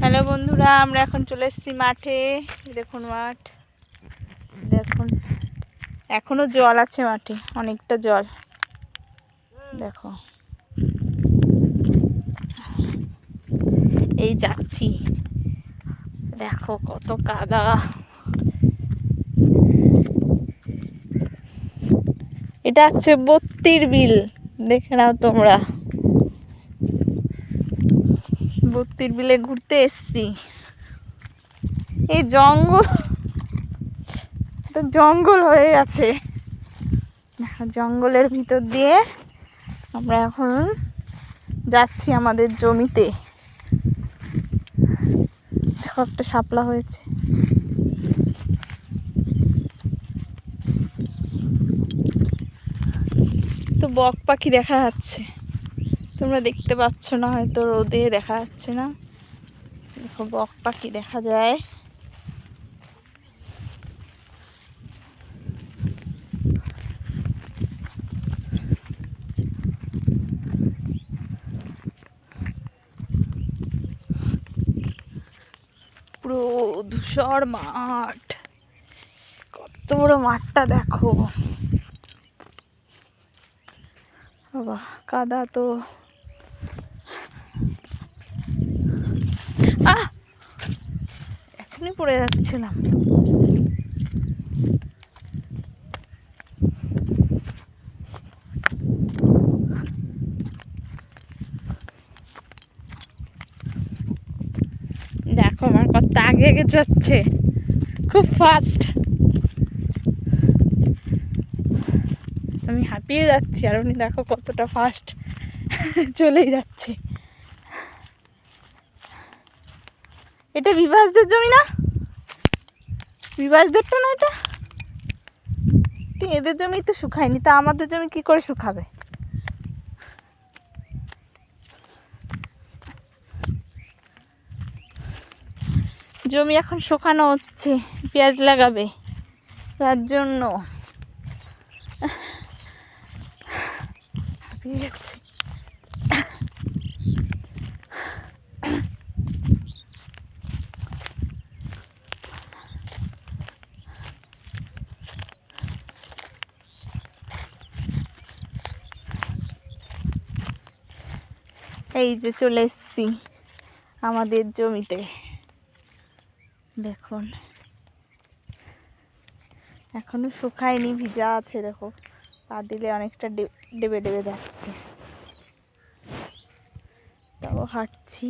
Hello বন্ধুরা, আমরা এখন চলে এসেছি মাঠে। দেখুন মাঠ, দেখুন এখনো জল আছে মাঠে, অনেকটা জল। দেখো, এই যাচ্ছি, দেখো কত কাদা। এটা হচ্ছে বত্তির বিল, দেখে নাও তোমরা। বত্তির বিলে ঘুরতে এসছি। এই জঙ্গল হয়ে গেছে, জঙ্গলের ভিতর দিয়ে আমরা এখন যাচ্ছি আমাদের জমিতে। দেখো একটা শাপলা হয়েছে। তো বক পাখি দেখা যাচ্ছে, তোমরা দেখতে পাচ্ছ না হয়তো, রোদে দেখা যাচ্ছে না। দেখো বক পাখি দেখা যায়। পুরো ধূসর মাঠ, কত বড় মাঠটা দেখো। বাবা কাদা তো, এখনই পড়ে যাচ্ছিলাম। দেখো আমার কত আগে আগে যাচ্ছে, খুব ফাস্ট। আমি হাঁপিয়ে যাচ্ছি আর উনি দেখো কতটা ফাস্ট চলেই যাচ্ছে। এটা বিভাসদের জমি না? বিভাসদেরটা না এটা? এদের জমি তো শুকায়নি, তা আমাদের জমি কি করে শুকাবে? জমি এখন শুকানো হচ্ছে, পেঁয়াজ লাগাবে, তার জন্য হাঁপিয়ে গেছি। এই যে চলে এসছি আমাদের জমিতে, দেখুন এখনো শুকায়নি, ভিজা আছে। দেখো পা দিলে অনেকটা ডেবে ডেবে যাচ্ছে, তাও হাঁটছি।